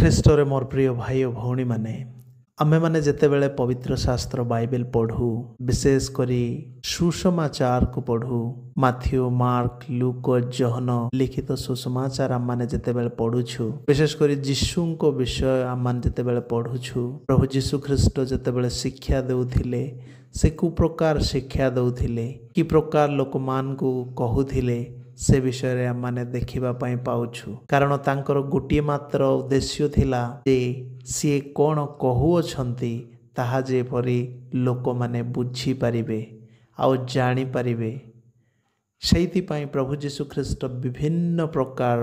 ଖ୍ରୀଷ୍ଟରେ ମୋର ପ୍ରିୟ ଭାଇ ଓ ଭଉଣୀମାନେ, ଆମେମାନେ ଯେତେବେଳେ ପବିତ୍ର ଶାସ୍ତ୍ର ବାଇବେଲ ପଢ଼ୁ, ବିଶେଷ କରି ସୁସମାଚାରକୁ ପଢ଼ୁ, ମାଥ୍ୟୁ, ମାର୍କ, ଲୁକ, ଜହନ ଲିଖିତ ସୁସମାଚାର ଆମମାନେ ଯେତେବେଳେ ପଢ଼ୁଛୁ, ବିଶେଷ କରି ଯୀଶୁଙ୍କ ବିଷୟ ଆମମାନେ ଯେତେବେଳେ ପଢ଼ୁଛୁ, ପ୍ରଭୁ ଯୀଶୁ ଖ୍ରୀଷ୍ଟ ଯେତେବେଳେ ଶିକ୍ଷା ଦେଉଥିଲେ, ସେ କି ପ୍ରକାର ଶିକ୍ଷା ଦେଉଥିଲେ, କି ପ୍ରକାର ଲୋକମାନଙ୍କୁ କହୁଥିଲେ, ସେ ବିଷୟରେ ଆମମାନେ ଦେଖିବା ପାଇଁ ପାଉଛୁ। କାରଣ ତାଙ୍କର ଗୋଟିଏ ମାତ୍ର ଉଦ୍ଦେଶ୍ୟ ଥିଲା ଯେ ସିଏ କ'ଣ କହୁଅଛନ୍ତି ତାହା ଯେପରି ଲୋକମାନେ ବୁଝିପାରିବେ ଆଉ ଜାଣିପାରିବେ। ସେଇଥିପାଇଁ ପ୍ରଭୁ ଯୀଶୁ ଖ୍ରୀଷ୍ଟ ବିଭିନ୍ନ ପ୍ରକାର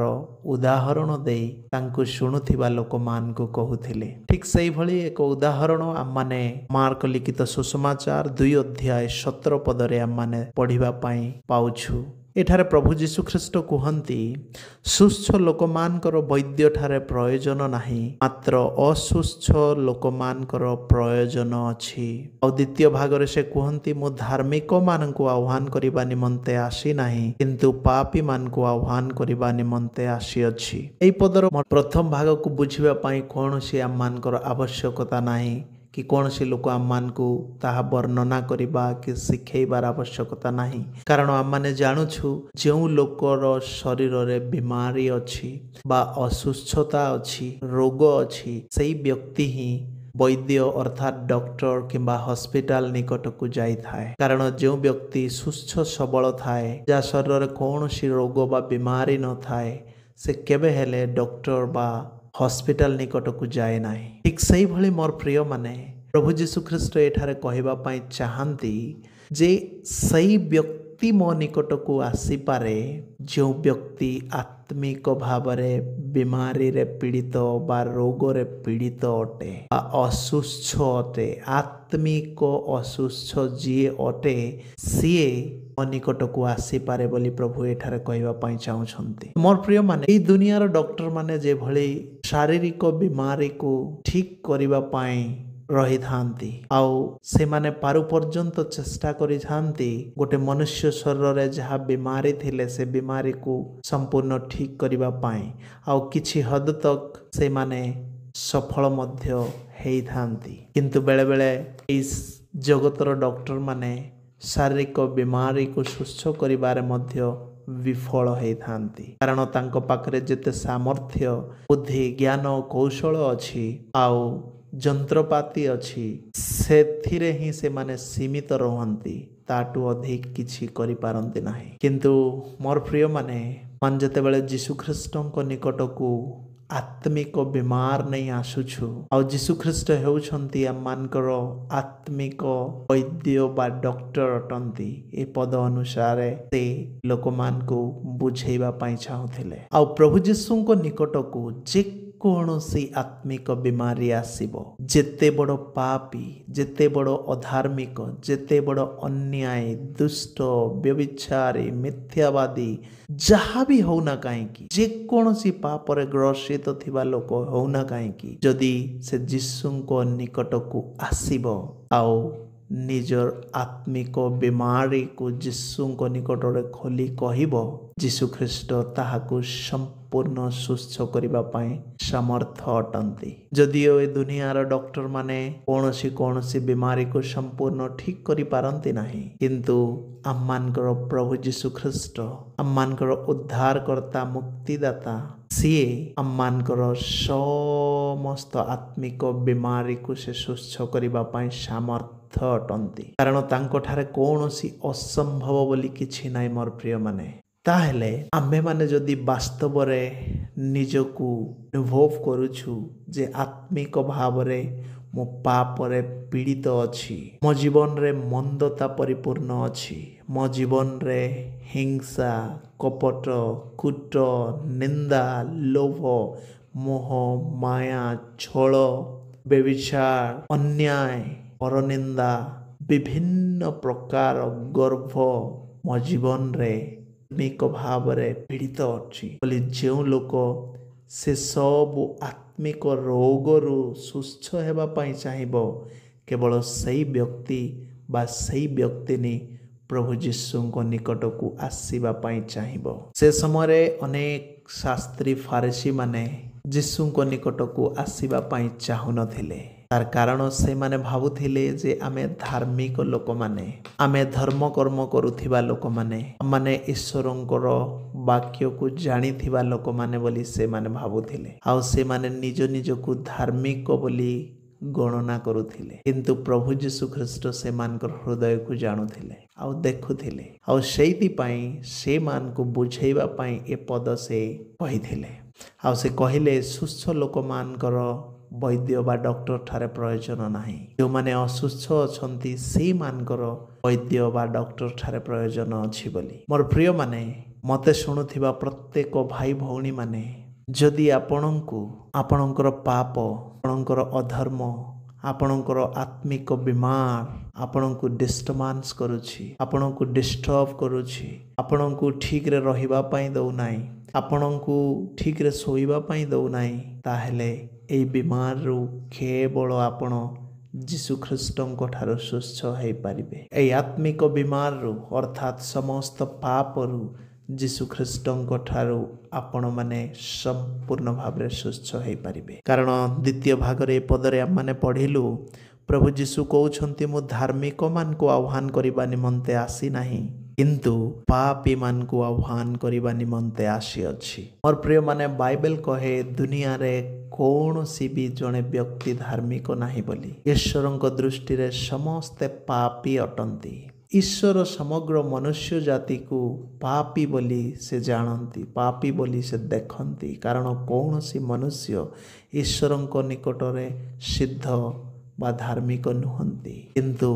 ଉଦାହରଣ ଦେଇ ତାଙ୍କୁ ଶୁଣୁଥିବା ଲୋକମାନଙ୍କୁ କହୁଥିଲେ। ଠିକ୍ ସେଇଭଳି ଏକ ଉଦାହରଣ ଆମମାନେ ମାର୍କ ଲିଖିତ ସୁସମାଚାର 2 ଅଧ୍ୟାୟ 17 ପଦରେ ଆମମାନେ ପଢ଼ିବା ପାଇଁ ପାଉଛୁ। ଏଠାରେ ପ୍ରଭୁ ଯୀଶୁ ଖ୍ରୀଷ୍ଟ କୁହନ୍ତି, ସୁସ୍ଥ ଲୋକମାନଙ୍କର ବୈଦ୍ୟଠାରେ ପ୍ରୟୋଜନ ନାହିଁ, ମାତ୍ର ଅସୁସ୍ଥ ଲୋକମାନଙ୍କର ପ୍ରୟୋଜନ ଅଛି। ଆଉ ଦ୍ୱିତୀୟ ଭାଗରେ ସେ କୁହନ୍ତି, ମୁଁ ଧାର୍ମିକମାନଙ୍କୁ ଆହ୍ୱାନ କରିବା ନିମନ୍ତେ ଆସିନାହିଁ, କିନ୍ତୁ ପାପୀମାନଙ୍କୁ ଆହ୍ୱାନ କରିବା ନିମନ୍ତେ ଆସିଅଛି। ଏହି ପଦର ପ୍ରଥମ ଭାଗକୁ ବୁଝିବା ପାଇଁ କୌଣସି ଆମମାନଙ୍କର ଆବଶ୍ୟକତା ନାହିଁ କି କୌଣସି ଲୋକ ଆମମାନଙ୍କୁ ତାହା ବର୍ଣ୍ଣନା କରିବା କି ଶିଖେଇବାର ଆବଶ୍ୟକତା ନାହିଁ। କାରଣ ଆମମାନେ ଜାଣୁଛୁ, ଯେଉଁ ଲୋକର ଶରୀରରେ ବିମାରୀ ଅଛି ବା ଅସୁସ୍ଥତା ଅଛି, ରୋଗ ଅଛି, ସେଇ ବ୍ୟକ୍ତି ହିଁ ବୈଦ୍ୟ ଅର୍ଥାତ୍ ଡକ୍ଟର କିମ୍ବା ହସ୍ପିଟାଲ ନିକଟକୁ ଯାଇଥାଏ। କାରଣ ଯେଉଁ ବ୍ୟକ୍ତି ସୁସ୍ଥ ସବଳ ଥାଏ, ଯାହା ଶରୀରରେ କୌଣସି ରୋଗ ବା ବିମାରୀ ନଥାଏ, ସେ କେବେ ହେଲେ ଡକ୍ଟର ବା ହସ୍ପିଟାଲ ନିକଟକୁ ଯାଏ ନାହିଁ। ଠିକ୍ ସେଇଭଳି ମୋର ପ୍ରିୟମାନେ, ପ୍ରଭୁ ଯୀଶୁ ଖ୍ରୀଷ୍ଟ ଏଠାରେ କହିବା ପାଇଁ ଚାହାନ୍ତି ଯେ ସେଇ ବ୍ୟକ୍ତି ମୋ ନିକଟକୁ ଆସିପାରେ ଯେଉଁ ବ୍ୟକ୍ତି ଆତ୍ମିକ ଭାବରେ ବିମାରୀରେ ପୀଡ଼ିତ ବା ରୋଗରେ ପୀଡ଼ିତ ଅଟେ ବା ଅସୁସ୍ଥ ଅଟେ। ଆତ୍ମିକ ଅସୁସ୍ଥ ଯିଏ ଅଟେ, ସିଏ ମୋ ନିକଟକୁ ଆସିପାରେ ବୋଲି ପ୍ରଭୁ ଏଠାରେ କହିବା ପାଇଁ ଚାହୁଁଛନ୍ତି। ମୋର ପ୍ରିୟମାନେ, ଏହି ଦୁନିଆର ଡକ୍ଟରମାନେ ଯେଭଳି ଶାରୀରିକ ବିମାରୀକୁ ଠିକ୍ କରିବା ପାଇଁ ରହିଥାନ୍ତି, ଆଉ ସେମାନେ ପାରୁ ପର୍ଯ୍ୟନ୍ତ ଚେଷ୍ଟା କରିଥାନ୍ତି ଗୋଟେ ମନୁଷ୍ୟ ଶରୀରରେ ଯାହା ବିମାରୀ ଥିଲେ ସେ ବିମାରୀକୁ ସମ୍ପୂର୍ଣ୍ଣ ଠିକ୍ କରିବା ପାଇଁ, ଆଉ କିଛି ହଦ ତକ୍ ସେମାନେ ସଫଳ ମଧ୍ୟ ହେଇଥାନ୍ତି। କିନ୍ତୁ ବେଳେବେଳେ ଏହି ଜଗତର ଡକ୍ଟରମାନେ ଶାରୀରିକ ବିମାରୀକୁ ସୁସ୍ଥ କରିବାରେ ମଧ୍ୟ ବିଫଳ ହେଇଥାନ୍ତି। କାରଣ ତାଙ୍କ ପାଖରେ ଯେତେ ସାମର୍ଥ୍ୟ, ବୁଦ୍ଧି, ଜ୍ଞାନ, କୌଶଳ ଅଛି ଆଉ ଯନ୍ତ୍ରପାତି ଅଛି, ସେଥିରେ ହିଁ ସେମାନେ ସୀମିତ ରୁହନ୍ତି, ତାଠୁ ଅଧିକ କିଛି କରିପାରନ୍ତି ନାହିଁ। କିନ୍ତୁ ମୋର ପ୍ରିୟମାନେ, ଯେତେବେଳେ ଯୀଶୁ ଖ୍ରୀଷ୍ଟଙ୍କ ନିକଟକୁ ଆତ୍ମିକ ବିମାର ନେଇ ଆସୁଛୁ, ଆଉ ଯୀଶୁ ଖ୍ରୀଷ୍ଟ ହେଉଛନ୍ତି ଆମମାନଙ୍କର ଆତ୍ମିକ ବୈଦ୍ୟ ବା ଡକ୍ଟର ଅଟନ୍ତି, ଏ ପଦ ଅନୁସାରେ ସେ ଲୋକମାନଙ୍କୁ ବୁଝେଇବା ପାଇଁ ଚାହୁଁଥିଲେ। ଆଉ ପ୍ରଭୁ ଯୀଶୁଙ୍କ ନିକଟକୁ ଯେକୌଣସି ଆତ୍ମିକ ବିମାରୀ ଆସିବ, ଯେତେ ବଡ଼ ପାପୀ, ଯେତେ ବଡ଼ ଅଧାର୍ମିକ, ଯେତେ ବଡ଼ ଅନ୍ୟାୟ, ଦୁଷ୍ଟ, ବ୍ୟଭିଚାରୀ, ମିଥ୍ୟାବାଦୀ ଯାହା ବି ହଉନା କାହିଁକି, ଯେକୌଣସି ପାପରେ ଗ୍ରସିତ ଥିବା ଲୋକ ହଉନା କାହିଁକି, ଯଦି ସେ ଯୀଶୁଙ୍କ ନିକଟକୁ ଆସିବ ଆଉ ନିଜର ଆତ୍ମିକ ବିମାରୀକୁ ଯୀଶୁଙ୍କ ନିକଟରେ ଖୋଲି କହିବ, ଯୀଶୁ ଖ୍ରୀଷ୍ଟ ତାହାକୁ ସମ୍ପୂର୍ଣ୍ଣ ସୁସ୍ଥ କରିବା ପାଇଁ ସମର୍ଥ ଅଟନ୍ତି। ଯଦିଓ ଏ ଦୁନିଆର ଡକ୍ଟରମାନେ କୌଣସି ବିମାରୀକୁ ସମ୍ପୂର୍ଣ୍ଣ ଠିକ୍ କରିପାରନ୍ତି ନାହିଁ, କିନ୍ତୁ ଆମମାନଙ୍କର ପ୍ରଭୁ ଯୀଶୁ ଖ୍ରୀଷ୍ଟ, ଆମମାନଙ୍କର ଉଦ୍ଧାରକର୍ତ୍ତା, ମୁକ୍ତିଦାତା, ସିଏ ଆମମାନଙ୍କର ସମସ୍ତ ଆତ୍ମିକ ବିମାରୀକୁ ସେ ସୁସ୍ଥ କରିବା ପାଇଁ ସାମର୍ଥ୍ୟ ଅଟନ୍ତି। କାରଣ ତାଙ୍କଠାରେ କୌଣସି ଅସମ୍ଭବ ବୋଲି କିଛି ନାହିଁ। ମୋର ପ୍ରିୟମାନେ, ତାହେଲେ ଆମ୍ଭେମାନେ ଯଦି ବାସ୍ତବରେ ନିଜକୁ ଅନୁଭବ କରୁଛୁ ଯେ ଆତ୍ମିକ ଭାବରେ ମୋ ପାପରେ ପୀଡ଼ିତ ଅଛି, ମୋ ଜୀବନରେ ମନ୍ଦତା ପରିପୂର୍ଣ୍ଣ ଅଛି, ମୋ ଜୀବନରେ ହିଂସା, କପଟ, କୂଟ, ନିନ୍ଦା, ଲୋଭ, ମୋହ, ମାୟା, ଛଳ, ବ୍ୟଭିଚାର, ଅନ୍ୟାୟ, ପରନିନ୍ଦା, ବିଭିନ୍ନ ପ୍ରକାର ଗର୍ବ ମୋ ଜୀବନରେ ଆତ୍ମିକ ଭାବରେ ପୀଡ଼ିତ ଅଛି ବୋଲି ଯେଉଁ ଲୋକ ସେ ସବୁ ଆତ୍ମିକ ରୋଗରୁ ସୁସ୍ଥ ହେବା ପାଇଁ ଚାହିଁବ, କେବଳ ସେଇ ବ୍ୟକ୍ତି ବା ସେଇ ବ୍ୟକ୍ତିନି ପ୍ରଭୁ ଯୀଶୁଙ୍କ ନିକଟକୁ ଆସିବା ପାଇଁ ଚାହିଁବ। ସେ ସମୟରେ ଅନେକ ଶାସ୍ତ୍ରୀ ଫାରିସୀମାନେ ଯୀଶୁଙ୍କ ନିକଟକୁ ଆସିବା ପାଇଁ ଚାହୁଁନଥିଲେ। ତାର କାରଣ ସେମାନେ ଭାବୁଥିଲେ ଯେ ଆମେ ଧାର୍ମିକ ଲୋକମାନେ, ଆମେ ଧର୍ମକର୍ମ କରୁଥିବା ଲୋକମାନେ, ମାନେ ଈଶ୍ୱରଙ୍କର ବାକ୍ୟକୁ ଜାଣିଥିବା ଲୋକମାନେ ବୋଲି ସେମାନେ ଭାବୁଥିଲେ। ଆଉ ସେମାନେ ନିଜ ନିଜକୁ ଧାର୍ମିକ ବୋଲି ଗଣନା କରୁଥିଲେ। କିନ୍ତୁ ପ୍ରଭୁ ଯୀଶୁ ଖ୍ରୀଷ୍ଟ ସେମାନଙ୍କର ହୃଦୟକୁ ଜାଣୁଥିଲେ ଆଉ ଦେଖୁଥିଲେ। ଆଉ ସେଇଥିପାଇଁ ସେମାନଙ୍କୁ ବୁଝେଇବା ପାଇଁ ଏ ପଦ ସେ କହିଥିଲେ। ଆଉ ସେ କହିଲେ ସୁସ୍ଥ ଲୋକମାନଙ୍କର ବୈଦ୍ୟ ବା ଡକ୍ଟର ଠାରେ ପ୍ରୟୋଜନ ନାହିଁ। ଯେଉଁମାନେ ଅସୁସ୍ଥ ଅଛନ୍ତି ସେଇମାନଙ୍କର ବୈଦ୍ୟ ବା ଡକ୍ଟର ଠାରେ ପ୍ରୟୋଜନ ଅଛି ବୋଲି। ମୋର ପ୍ରିୟମାନେ, ମୋତେ ଶୁଣୁଥିବା ପ୍ରତ୍ୟେକ ଭାଇ ଭଉଣୀମାନେ, ଯଦି ଆପଣଙ୍କୁ ଆପଣଙ୍କର ପାପ, ଆପଣଙ୍କର ଅଧର୍ମ, ଆପଣଙ୍କର ଆତ୍ମିକ ବିମାର ଆପଣଙ୍କୁ ଡିଷ୍ଟର୍ବାନ୍ସ କରୁଛି, ଆପଣଙ୍କୁ ଡିଷ୍ଟର୍ବ କରୁଛି, ଆପଣଙ୍କୁ ଠିକରେ ରହିବା ପାଇଁ ଦେଉନାହିଁ, ଆପଣଙ୍କୁ ଠିକରେ ଶୋଇବା ପାଇଁ ଦେଉନାହିଁ, ତାହେଲେ ଏହି ବିମାରରୁ କେବଳ ଆପଣ ଯୀଶୁ ଖ୍ରୀଷ୍ଟଙ୍କ ଠାରୁ ସୁସ୍ଥ ହୋଇପାରିବେ। ଏହି ଆତ୍ମିକ ବିମାରରୁ ଅର୍ଥାତ୍ ସମସ୍ତ ପାପରୁ ଯୀଶୁ ଖ୍ରୀଷ୍ଟଙ୍କ ଠାରୁ ଆପଣମାନେ ସମ୍ପୂର୍ଣ୍ଣ ଭାବରେ ସୁସ୍ଥ ହୋଇପାରିବେ। କାରଣ ଦ୍ୱିତୀୟ ଭାଗରେ ଏ ପଦରେ ଆମମାନେ ପଢ଼ିଲୁ, ପ୍ରଭୁ ଯୀଶୁ କହୁଛନ୍ତି, ମୁଁ ଧାର୍ମିକମାନଙ୍କୁ ଆହ୍ୱାନ କରିବା ନିମନ୍ତେ ଆସିନାହିଁ, କିନ୍ତୁ ପାପୀମାନଙ୍କୁ ଆହ୍ୱାନ କରିବା ନିମନ୍ତେ ଆସିଅଛି। ମୋର ପ୍ରିୟମାନେ, ବାଇବେଲ କହେ ଦୁନିଆରେ କୌଣସି ବି ଜଣେ ବ୍ୟକ୍ତି ଧାର୍ମିକ ନାହିଁ ବୋଲି। ଈଶ୍ୱରଙ୍କ ଦୃଷ୍ଟିରେ ସମସ୍ତେ ପାପୀ ଅଟନ୍ତି। ଈଶ୍ୱର ସମଗ୍ର ମନୁଷ୍ୟ ଜାତିକୁ ପାପୀ ବୋଲି ସେ ଜାଣନ୍ତି, ପାପୀ ବୋଲି ସେ ଦେଖନ୍ତି। କାରଣ କୌଣସି ମନୁଷ୍ୟ ଈଶ୍ୱରଙ୍କ ନିକଟରେ ସିଦ୍ଧ ବା ଧାର୍ମିକ ନୁହନ୍ତି, କିନ୍ତୁ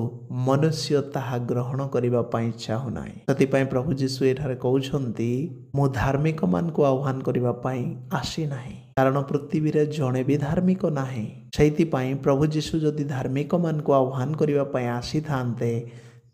ମନୁଷ୍ୟ ତାହା ଗ୍ରହଣ କରିବା ପାଇଁ ଚାହୁଁନାହିଁ। ସେଥିପାଇଁ ପ୍ରଭୁ ଯୀଶୁ ଏଠାରେ କହୁଛନ୍ତି, ମୁଁ ଧାର୍ମିକମାନଙ୍କୁ ଆହ୍ୱାନ କରିବା ପାଇଁ ଆସିନାହିଁ। କାରଣ ପୃଥିବୀରେ ଜଣେ ବି ଧାର୍ମିକ ନାହିଁ। ସେଇଥିପାଇଁ ପ୍ରଭୁ ଯୀଶୁ ଯଦି ଧାର୍ମିକମାନଙ୍କୁ ଆହ୍ୱାନ କରିବା ପାଇଁ ଆସିଥାନ୍ତେ,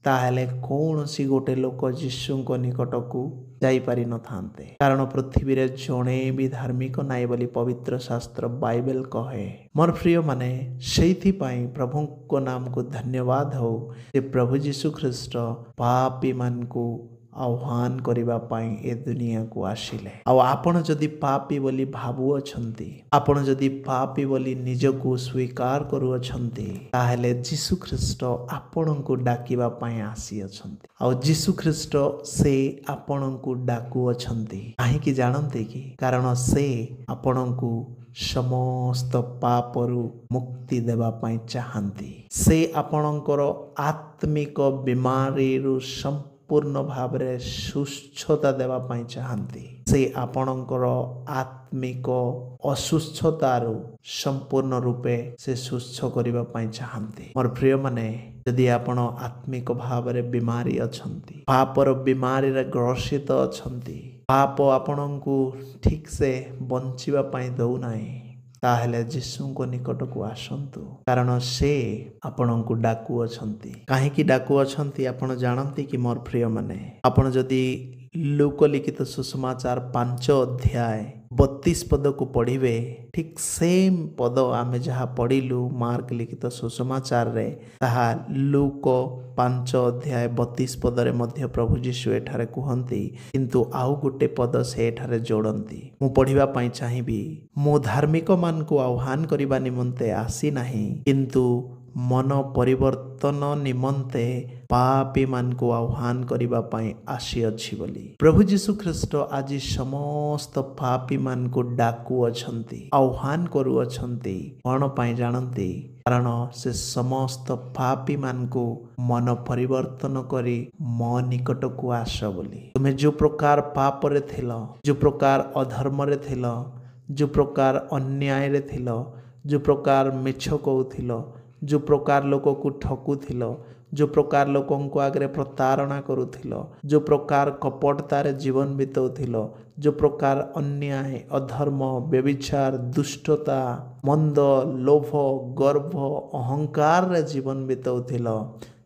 ତାହେଲେ କୌଣସି ଗୋଟେ ଲୋକ ଯୀଶୁଙ୍କ ନିକଟକୁ ଯାଇପାରିନଥାନ୍ତେ। କାରଣ ପୃଥିବୀରେ ଜଣେ ବି ଧାର୍ମିକ ନାହିଁ ବୋଲି ପବିତ୍ର ଶାସ୍ତ୍ର ବାଇବେଲ କହେ। ମୋର ପ୍ରିୟମାନେ, ସେଇଥିପାଇଁ ପ୍ରଭୁଙ୍କ ନାମକୁ ଧନ୍ୟବାଦ ହଉ ଯେ ପ୍ରଭୁ ଯୀଶୁ ଖ୍ରୀଷ୍ଟ ପାପୀମାନଙ୍କୁ ଆହ୍ୱାନ କରିବା ପାଇଁ ଏ ଦୁନିଆକୁ ଆସିଲେ। ଆଉ ଆପଣ ଯଦି ପାପୀ ବୋଲି ଭାବୁଅଛନ୍ତି, ଆପଣ ଯଦି ପାପୀ ବୋଲି ନିଜକୁ ସ୍ୱୀକାର କରୁଅଛନ୍ତି, ତାହେଲେ ଯୀଶୁ ଖ୍ରୀଷ୍ଟ ଆପଣଙ୍କୁ ଡାକିବା ପାଇଁ ଆସିଅଛନ୍ତି। ଆଉ ଯୀଶୁ ଖ୍ରୀଷ୍ଟ ସେ ଆପଣଙ୍କୁ ଡାକୁଅଛନ୍ତି। କାହିଁକି ଜାଣନ୍ତି କି? କାରଣ ସେ ଆପଣଙ୍କୁ ସମସ୍ତ ପାପରୁ ମୁକ୍ତି ଦେବା ପାଇଁ ଚାହାନ୍ତି। ସେ ଆପଣଙ୍କର ଆତ୍ମିକ ବିମାରୀରୁ ସମ୍ପୂର୍ଣ୍ଣ ଭାବରେ ସୁସ୍ଥତା ଦେବା ପାଇଁ ଚାହାନ୍ତି। ସେ ଆପଣଙ୍କର ଆତ୍ମିକ ଅସୁସ୍ଥତାରୁ ସମ୍ପୂର୍ଣ୍ଣ ରୂପେ ସେ ସୁସ୍ଥ କରିବା ପାଇଁ ଚାହାନ୍ତି। ମୋର ପ୍ରିୟମାନେ, ଯଦି ଆପଣ ଆତ୍ମିକ ଭାବରେ ବିମାରୀ ଅଛନ୍ତି, ପାପର ବିମାରୀରେ ଗ୍ରସିତ ଅଛନ୍ତି, ପାପ ଆପଣଙ୍କୁ ଠିକସେ ବଞ୍ଚିବା ପାଇଁ ଦେଉନାହିଁ, ତାହେଲେ ଯୀଶୁଙ୍କ ନିକଟକୁ ଆସନ୍ତୁ। କାରଣ ସେ ଆପଣଙ୍କୁ ଡାକୁଅଛନ୍ତି। କାହିଁକି ଡାକୁଅଛନ୍ତି ଆପଣ ଜାଣନ୍ତି କି ମୋର ପ୍ରିୟମାନେ? ଆପଣ ଯଦି ଲୁକ ଲିଖିତ ସୁସମାଚାର 5 ଅଧ୍ୟାୟ 32 ପଦକୁ ପଢ଼ିବେ, ଠିକ୍ ସେମ୍ ପଦ ଆମେ ଯାହା ପଢ଼ିଲୁ ମାର୍କ ଲିଖିତ ସୁସମାଚାରରେ, ତାହା ଲୁକ 5 ଅଧ୍ୟାୟ 32 ପଦରେ ମଧ୍ୟ ପ୍ରଭୁ ଯୀଶୁ ଏଠାରେ କୁହନ୍ତି। କିନ୍ତୁ ଆଉ ଗୋଟେ ପଦ ସେ ଏଠାରେ ଯୋଡ଼ନ୍ତି। ମୁଁ ପଢ଼ିବା ପାଇଁ ଚାହିଁବି, ମୁଁ ଧାର୍ମିକମାନଙ୍କୁ ଆହ୍ୱାନ କରିବା ନିମନ୍ତେ ଆସିନାହିଁ, କିନ୍ତୁ ମନ ପରିବର୍ତ୍ତନ ନିମନ୍ତେ ପାପୀମାନଙ୍କୁ ଆହ୍ୱାନ କରିବା ପାଇଁ ଆସିଅଛି ବୋଲି। ପ୍ରଭୁ ଯୀଶୁ ଖ୍ରୀଷ୍ଟ ଆଜି ସମସ୍ତ ପାପୀମାନଙ୍କୁ ଡାକୁଅଛନ୍ତି, ଆହ୍ୱାନ କରୁଅଛନ୍ତି। କ'ଣ ପାଇଁ ଜାଣନ୍ତି? କାରଣ ସେ ସମସ୍ତ ପାପୀମାନଙ୍କୁ ମନ ପରିବର୍ତ୍ତନ କରି ମୋ ନିକଟକୁ ଆସ ବୋଲି। ତୁମେ ଯେଉଁ ପ୍ରକାର ପାପରେ ଥିଲ, ଯେଉଁ ପ୍ରକାର ଅଧର୍ମରେ ଥିଲ, ଯେଉଁ ପ୍ରକାର ଅନ୍ୟାୟରେ ଥିଲ, ଯେଉଁ ପ୍ରକାର ମିଛ କହୁଥିଲ, ଯେଉଁ ପ୍ରକାର ଲୋକକୁ ଠକୁଥିଲ, ଯେଉଁ ପ୍ରକାର ଲୋକଙ୍କ ଆଗରେ ପ୍ରତାରଣା କରୁଥିଲ, ଯେଉଁ ପ୍ରକାର କପଟତାରେ ଜୀବନ ବିତାଉଥିଲ, ଯେଉଁ ପ୍ରକାର ଅନ୍ୟାୟ, ଅଧର୍ମ, ବ୍ୟଭିଚାର, ଦୁଷ୍ଟତା, ମନ୍ଦ, ଲୋଭ, ଗର୍ବ, ଅହଙ୍କାରରେ ଜୀବନ ବିତାଉଥିଲ,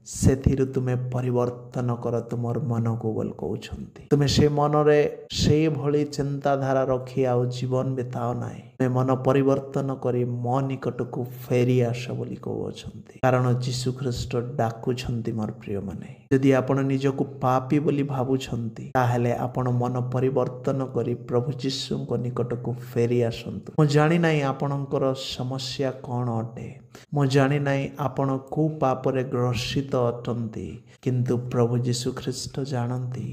ସେଥିରୁ ତୁମେ ପରିବର୍ତ୍ତନ କର ତୁମର ମନକୁ ବୋଲି କହୁଛନ୍ତି। ତୁମେ ସେ ମନରେ ସେଇଭଳି ଚିନ୍ତାଧାରା ରଖି ଆଉ ଜୀବନ ବିତାଅ ନାହିଁ। ତୁମେ ମନ ପରିବର୍ତ୍ତନ କରି ମୋ ନିକଟକୁ ଫେରି ଆସ ବୋଲି କହୁଅଛନ୍ତି। କାରଣ ଯୀଶୁ ଖ୍ରୀଷ୍ଟ ଡାକୁଛନ୍ତି ମୋର ପ୍ରିୟମାନେ। ଯଦି ଆପଣ ନିଜକୁ ପାପୀ ବୋଲି ଭାବୁଛନ୍ତି ତାହେଲେ ଆପଣ ମନ ପରିବର୍ତ୍ତନ କରି ପ୍ରଭୁ ଯୀଶୁଙ୍କ ନିକଟକୁ ଫେରି ଆସନ୍ତୁ। ମୁଁ ଜାଣିନାହିଁ ଆପଣଙ୍କର ସମସ୍ୟା କ'ଣ ଅଟେ, ମୁଁ ଜାଣିନାହିଁ ଆପଣ କେଉଁ ପାପରେ ଗ୍ରସିତ ଅଟନ୍ତି, କିନ୍ତୁ ପ୍ରଭୁ ଯୀଶୁ ଖ୍ରୀଷ୍ଟ ଜାଣନ୍ତି।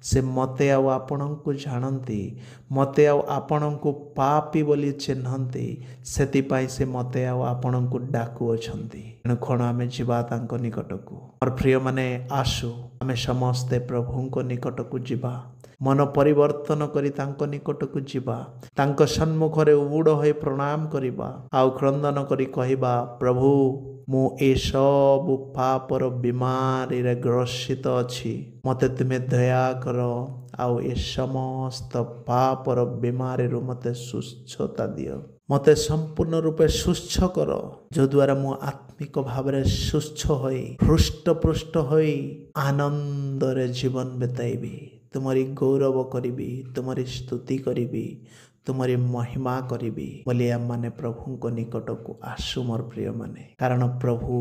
ସେ ମୋତେ ଆଉ ଆପଣଙ୍କୁ ଜାଣନ୍ତି, ମୋତେ ଆଉ ଆପଣଙ୍କୁ ପାପୀ ବୋଲି ଚିହ୍ନନ୍ତି। ସେଥିପାଇଁ ସେ ମୋତେ ଆଉ ଆପଣଙ୍କୁ ଡାକୁଅଛନ୍ତି। ତେଣୁ କ'ଣ ଆମେ ଯିବା ତାଙ୍କ ନିକଟକୁ? ମୋର ପ୍ରିୟମାନେ, ଆସୁ ଆମେ ସମସ୍ତେ ପ୍ରଭୁଙ୍କ ନିକଟକୁ ଯିବା। ମନ ପରିବର୍ତ୍ତନ କରି ତାଙ୍କ ନିକଟକୁ ଯିବା। ତାଙ୍କ ସମ୍ମୁଖରେ ଉବୁଡ଼ ହୋଇ ପ୍ରଣାମ କରିବା ଆଉ କ୍ରନ୍ଦନ କରି କହିବା, ପ୍ରଭୁ ମୁଁ ଏସବୁ ପାପର ବିମାରୀରେ ଗ୍ରସିତ ଅଛି, ମୋତେ ତୁମେ ଦୟା କର ଆଉ ଏ ସମସ୍ତ ପାପର ବିମାରୀରୁ ମୋତେ ସୁସ୍ଥତା ଦିଅ। ମୋତେ ସମ୍ପୂର୍ଣ୍ଣ ରୂପେ ସୁସ୍ଥ କର, ଯଦ୍ୱାରା ମୁଁ ଆତ୍ମିକ ଭାବରେ ସୁସ୍ଥ ହୋଇ ହୃଷ୍ଟପୃଷ୍ଟ ହୋଇ ଆନନ୍ଦରେ ଜୀବନ ବିତାଇବି। ତୁମରି ଗୌରବ କରିବି, ତୁମରି ସ୍ତୁତି କରିବି, ତୁମରି ମହିମା କରିବି ବୋଲି ଆମମାନେ ପ୍ରଭୁଙ୍କ ନିକଟକୁ ଆସୁ ମୋର ପ୍ରିୟମାନେ। କାରଣ ପ୍ରଭୁ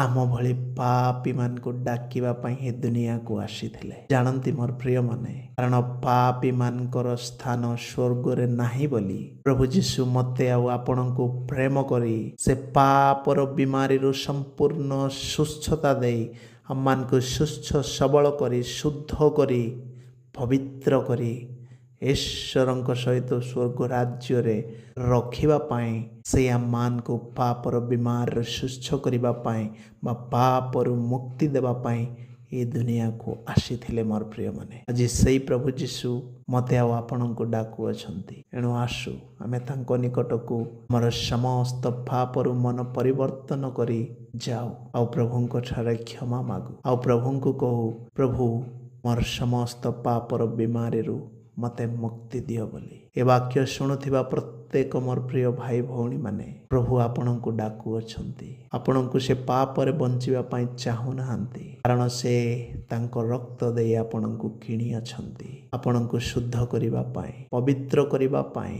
ଆମ ଭଳି ପାପୀମାନଙ୍କୁ ଡାକିବା ପାଇଁ ଏ ଦୁନିଆକୁ ଆସିଥିଲେ। ଜାଣନ୍ତି ମୋର ପ୍ରିୟମାନେ, କାରଣ ପାପୀମାନଙ୍କର ସ୍ଥାନ ସ୍ୱର୍ଗରେ ନାହିଁ ବୋଲି ପ୍ରଭୁ ଯୀଶୁ ମୋତେ ଆଉ ଆପଣଙ୍କୁ ପ୍ରେମ କରି ସେ ପାପର ବିମାରୀରୁ ସମ୍ପୂର୍ଣ୍ଣ ସୁସ୍ଥତା ଦେଇ ଆମମାନଙ୍କୁ ସୁସ୍ଥ ସବଳ କରି ଶୁଦ୍ଧ କରି ପବିତ୍ର କରି ଈଶ୍ୱରଙ୍କ ସହିତ ସ୍ୱର୍ଗ ରାଜ୍ୟରେ ରଖିବା ପାଇଁ, ସେ ଆମମାନଙ୍କୁ ପାପର ବିମାରରୁ ସୁସ୍ଥ କରିବା ପାଇଁ ବା ପାପରୁ ମୁକ୍ତି ଦେବା ପାଇଁ ଏ ଦୁନିଆକୁ ଆସିଥିଲେ ମୋର ପ୍ରିୟମାନେ। ଆଜି ସେଇ ପ୍ରଭୁ ଯୀଶୁ ମୋତେ ଆଉ ଆପଣଙ୍କୁ ଡାକୁଅଛନ୍ତି। ଏଣୁ ଆସୁ ଆମେ ତାଙ୍କ ନିକଟକୁ ଆମର ସମସ୍ତ ପାପରୁ ମନ ପରିବର୍ତ୍ତନ କରି ଯାଉ ଆଉ ପ୍ରଭୁଙ୍କ ଠାରେ କ୍ଷମା ମାଗୁ ଆଉ ପ୍ରଭୁଙ୍କୁ କହୁ, ପ୍ରଭୁ ମୋର ସମସ୍ତ ପାପର ବିମାରୀରୁ ମୋତେ ମୁକ୍ତି ଦିଅ ବୋଲି। ଏ ବାକ୍ୟ ଶୁଣୁଥିବା ପ୍ରତ୍ୟେକ ମୋର ପ୍ରିୟ ଭାଇ ଭଉଣୀମାନେ, ପ୍ରଭୁ ଆପଣଙ୍କୁ ଡାକୁଅଛନ୍ତି। ଆପଣଙ୍କୁ ସେ ପାପରେ ବଞ୍ଚିବା ପାଇଁ ଚାହୁଁନାହାନ୍ତି, କାରଣ ସେ ତାଙ୍କ ରକ୍ତ ଦେଇ ଆପଣଙ୍କୁ କିଣି ଅଛନ୍ତି। ଆପଣଙ୍କୁ ଶୁଦ୍ଧ କରିବା ପାଇଁ, ପବିତ୍ର କରିବା ପାଇଁ,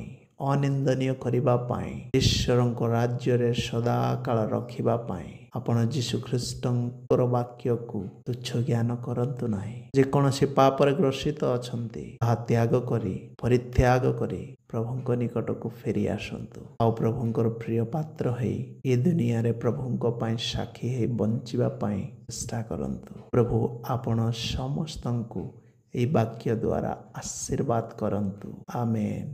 ଅନିନ୍ଦନୀୟ କରିବା ପାଇଁ, ଈଶ୍ୱରଙ୍କ ରାଜ୍ୟରେ ସଦାକାଳ ରଖିବା ପାଇଁ ଆପଣ ଯୀଶୁ ଖ୍ରୀଷ୍ଟଙ୍କର ବାକ୍ୟକୁ ତୁଚ୍ଛ ଜ୍ଞାନ କରନ୍ତୁ ନାହିଁ। ଯେକୌଣସି ପାପରେ ଗ୍ରସିତ ଅଛନ୍ତି ତାହା ତ୍ୟାଗ କରି, ପରିତ୍ୟାଗ କରି ପ୍ରଭୁଙ୍କ ନିକଟକୁ ଫେରି ଆସନ୍ତୁ ଆଉ ପ୍ରଭୁଙ୍କର ପ୍ରିୟ ପାତ୍ର ହେଇ ଏ ଦୁନିଆରେ ପ୍ରଭୁଙ୍କ ପାଇଁ ସାକ୍ଷୀ ହେଇ ବଞ୍ଚିବା ପାଇଁ ଚେଷ୍ଟା କରନ୍ତୁ। ପ୍ରଭୁ ଆପଣ ସମସ୍ତଙ୍କୁ ଏହି ବାକ୍ୟ ଦ୍ୱାରା ଆଶୀର୍ବାଦ କରନ୍ତୁ। ଆମେନ୍।